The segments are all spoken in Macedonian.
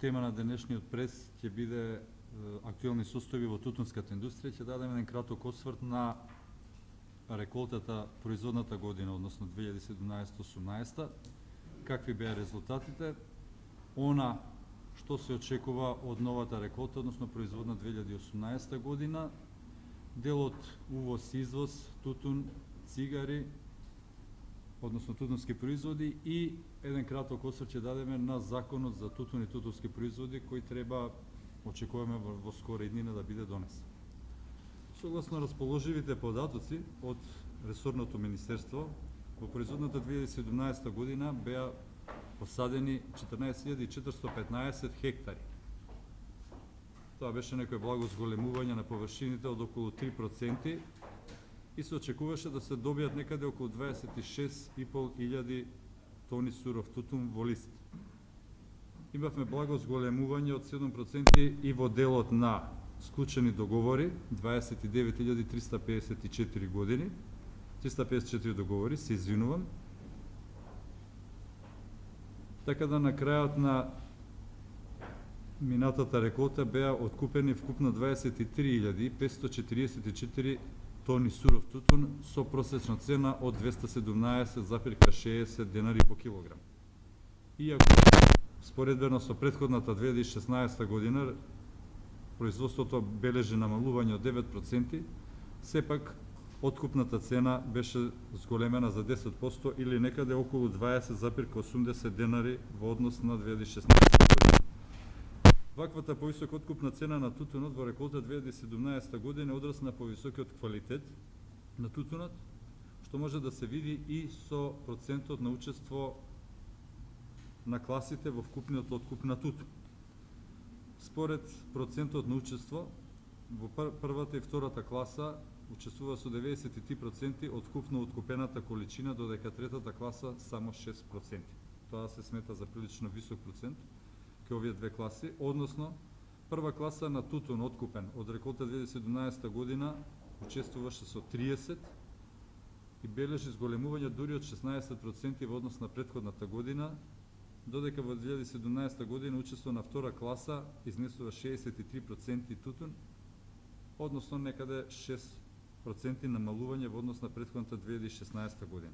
тема на денешниот прес ќе биде актуелни состојби во тутунската индустрија. Ќе дадеме еден краток осврт на реколтата производната година, односно 2017-18, какви беа резултатите, она што се очекува од новата реколта, односно производна 2018 година, делот увоз, извоз, тутун, цигари, односно тутунски производи и еден краток осврт ќе дадеме на законот за тутун и тутунски производи кој треба, очекуваме во скора иднина да биде донесен. Согласно расположивите податоци од ресорното министерство, во производната 2017 година беа посадени 14.415 хектари. Тоа беше некој благо зголемување на површините од околу 3% и се очекуваше да се добијат некаде околу 26.500 тони суров тутун во лист. Имавме благо зголемување од 7% и во делот на склучени договори, 29.354 години, 354 договори, се извинувам. Така да на крајот на минатата реколта беа откупени вкупно 23.544 тони суров тутун со просечна цена од 217,60 денари по килограм. Иако споредбено со претходната 2016 година производството бележи намалување од 9%, сепак откупната цена беше зголемена за 10% или некаде околу 20,80 денари во однос на 2016 година. Ваквата повисока откупна цена на тутунот во реколта 2017 година одраз на повисокиот квалитет на тутунот, што може да се види и со процентот на учество на класите во вкупниот откуп на тутун. Според процентот на учество, во првата и втората класа учествува со 93% од вкупно откупената количина, додека третата класа само 6%. Тоа се смета за прилично висок процент кај овие две класи, односно прва класа на тутун откупен од реколта 2017 година учествуваше со 30 и бележи зголемување дури од 16% во однос на претходната година, додека во 2017 година учество на втора класа изнесува 63% тутун, односно некаде 6% намалување во однос на претходната 2016 година.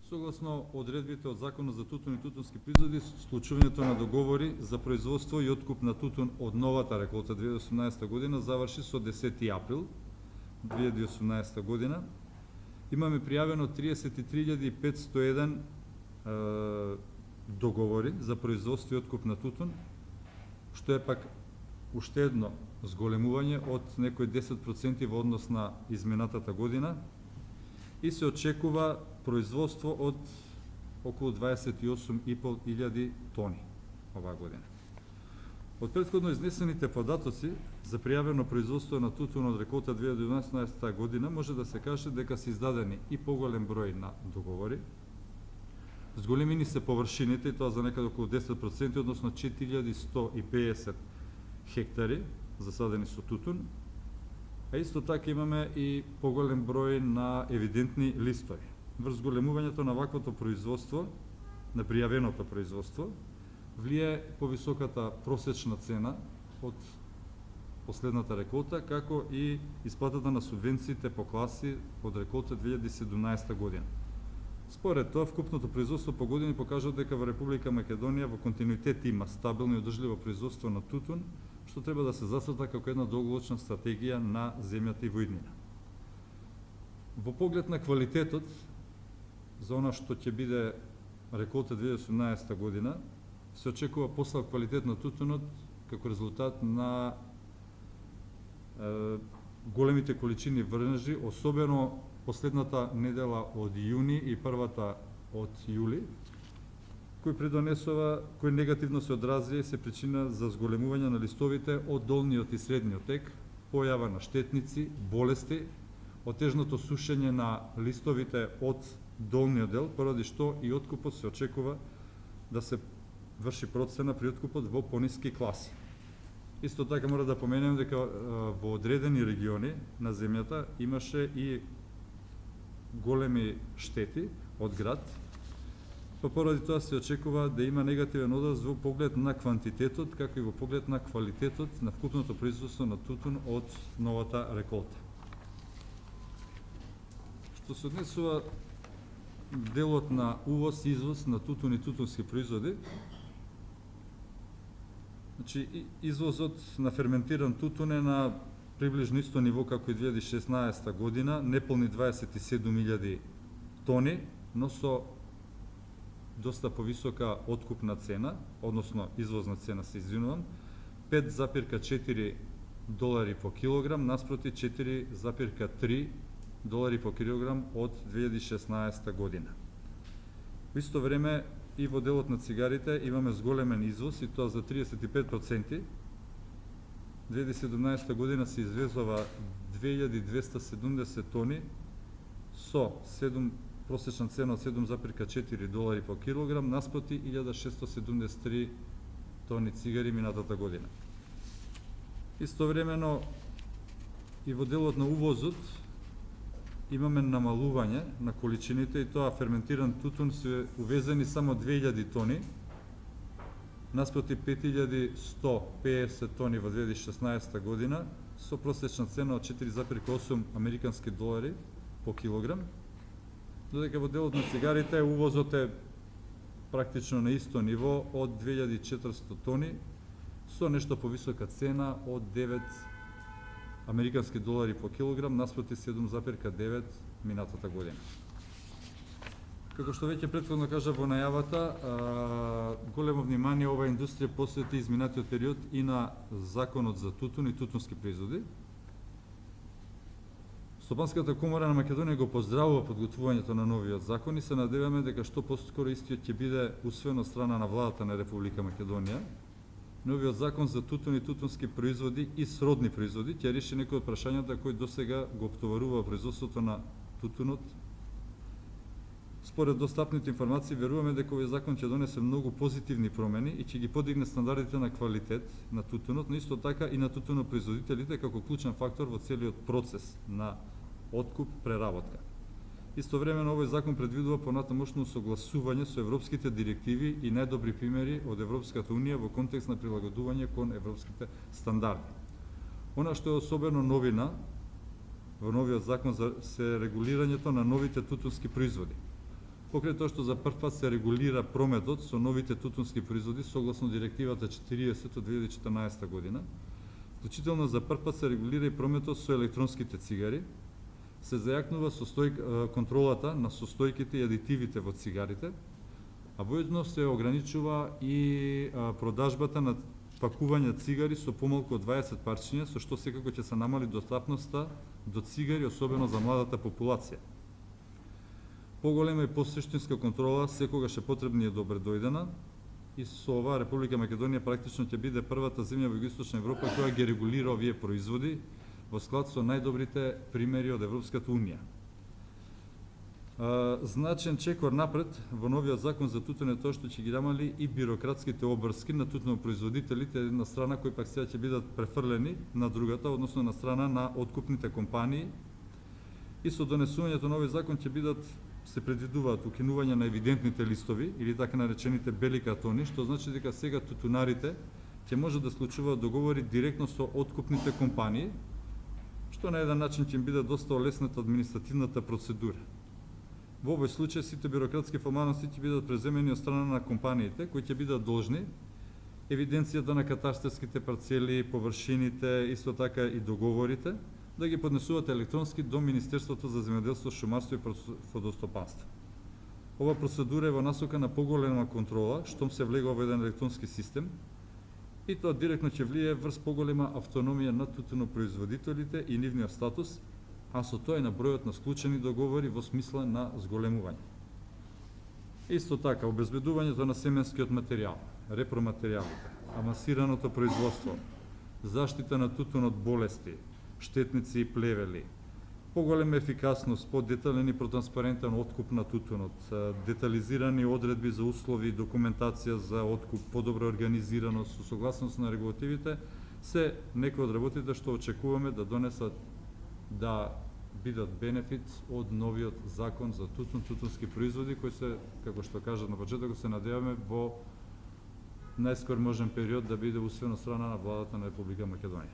Согласно одредбите од Законот за тутун и тутунски производи, склучувањето на договори за производство и откуп на тутун од новата реколта 2018 година заврши со 10 април 2018 година. Имаме пријавено 33.501 договори за производство и откуп на тутун, што е пак уште едно зголемување од некои 10% во однос на изминатата година и се очекува производство од околу 28.500 тони оваа година. Од претходно изнесените податоци за пријавено производство на тутун од реколта 2019 година може да се каже дека се издадени и поголем број на договори. Зголемени се површините, и тоа за некаде околу 10%, односно 4150 хектари засадени со тутун, а исто така имаме и поголем број на евидентни листови. Врз зголемувањето на ваквото производство, на пријавеното производство, влие повисоката просечна цена од последната реколта, како и исплатата на субвенциите по класи од реколта 2017 година. Според тоа, вкупното производство по години покажува дека во Република Македонија во континуитет има стабилно и одржливо производство на тутун, што треба да се засрта како една долгорочна стратегија на земјата и во иднина. Во поглед на квалитетот за она што ќе биде реколта 2018 година, се очекува послаб квалитет на тутунот како резултат на големите количини врнежи, особено последната недела од јуни и првата од јули, кој негативно се одрази и се причина за зголемување на листовите од долниот и средниот тек, појава на штетници, болести, отежното сушење на листовите од долниот дел, поради што и откупот се очекува да се врши процена при откупот во пониски класи. Исто така мора да поменем дека во одредени региони на земјата имаше и големи штети од град, па поради тоа се очекува да има негативен одраз во поглед на квантитетот, како и во поглед на квалитетот на вкупното производство на тутун од новата реколта. Што се однесува делот на увоз и извоз на тутун и тутунски производи, значи извозот на ферментиран тутун е на приближно исто ниво како и 2016 година, неполни 27.000 тони, но со доста повисока откупна цена, односно извозна цена, се извинувам, $5,4 по килограм, наспроти $4,3 по килограм од 2016 година. Во исто време и во делот на цигарите имаме зголемен извоз, и тоа за 35%. 2017 година се извезува 2270 тони со просечна цена од $7,4 по килограм, наспроти 1673 тони цигари минатата година. Истовремено и во делот на увозот имаме намалување на количините, и тоа ферментиран тутун се увезени само 2000 тони, наспроти 5150 тони во 2016 година, со просечна цена од $4,8 американски долари по килограм, додека во делот на цигарите увозот е практично на исто ниво од 2400 тони, со нешто повисока цена од 9 американски долари по килограм, наспроти 7,9 минатата година. Како што веќе претходно кажа во најавата, големо внимание оваа индустрија посвети изминатиот период и на законот за тутун и тутунски производи. Стопанската комора на Македонија го поздравува подготвувањето на новиот закон и се надеваме дека што поскоро истиот ќе биде усвоен од страна на владата на Република Македонија. Новиот закон за тутун и тутунски производи и сродни производи ќе реши некои од прашањата кои досега го оптоварува производството на тутунот. Според достапните информации, веруваме дека овој закон ќе донесе многу позитивни промени и ќе ги подигне стандардите на квалитет на тутунот, но исто така и на тутунопроизводителите како клучен фактор во целиот процес на откуп, преработка. Истовремено овој закон предвидува понатамошно согласување со европските директиви и најдобри примери од Европската унија во контекст на прилагодување кон европските стандарди. Она што е особено новина во новиот закон се регулирањето на новите тутунски производи. Покрај тоа што за прв пат се регулира прометот со новите тутунски производи согласно директивата 40 од 2014 година, вклучително за прв пат се регулира и прометот со електронските цигари, се зајакнува контролата на состојките и адитивите во цигарите, а воедно се ограничува и продажбата на пакување цигари со помалку од 20 парчиња, со што секако ќе се намали достапноста до цигари, особено за младата популација. Поголема и посуштинска контрола секогаш е потребна и добре дојдена, и со ова Република Македонија практично ќе биде првата земја во Југоисточна Европа која ги регулира овие производи во склад со најдобрите примери од Европската унија. Значен чекор напред во новиот закон за тутун е тоа што ќе ги намали и бирократските обврски на тутунопроизводителите една страна, кои пак сега ќе бидат префрлени на другата, односно на страна на откупните компании, и со донесувањето на овој закон ќе бидат се предвидуваат укинување на евидентните листови или така наречените бели картони, што значи дека сега тутунарите ќе можат да склучуваат договори директно со откупните компании, што на еден начин ќе им биде доста олеснета административната процедура. Во овој случај сите бирократски формалности ќе бидат преземени од страна на компаниите, кои ќе бидат должни евиденцијата на катастарските парцели, површините, исто така и договорите, да ги поднесуват електронски до Министерството за земјоделство, шумарство и водостопанство. Ова процедура е во насока на поголема контрола, штом се влегува во еден електронски систем, и тоа директно ќе влие врз поголема автономија на тутунопроизводителите и нивниот статус, а со тоа и на бројот на склучени договори во смисла на зголемување. Исто така, обезбедувањето на семенскиот материјал, репроматеријалите, амасираното производство, заштита на тутун од болести, штетници и плевели, поголема ефикасност, подетален и протранспарентен откуп на тутунот, детализирани одредби за услови и документација за откуп, подобра организираност, со согласност на регулативите, се некои од работите што очекуваме да донесат, да бидат бенефит од новиот закон за тутун, тутунски производи, кои се, како што кажат на почетокот, се надеваме во најскор можен период да биде усвоен од страна на владата на Република Македонија.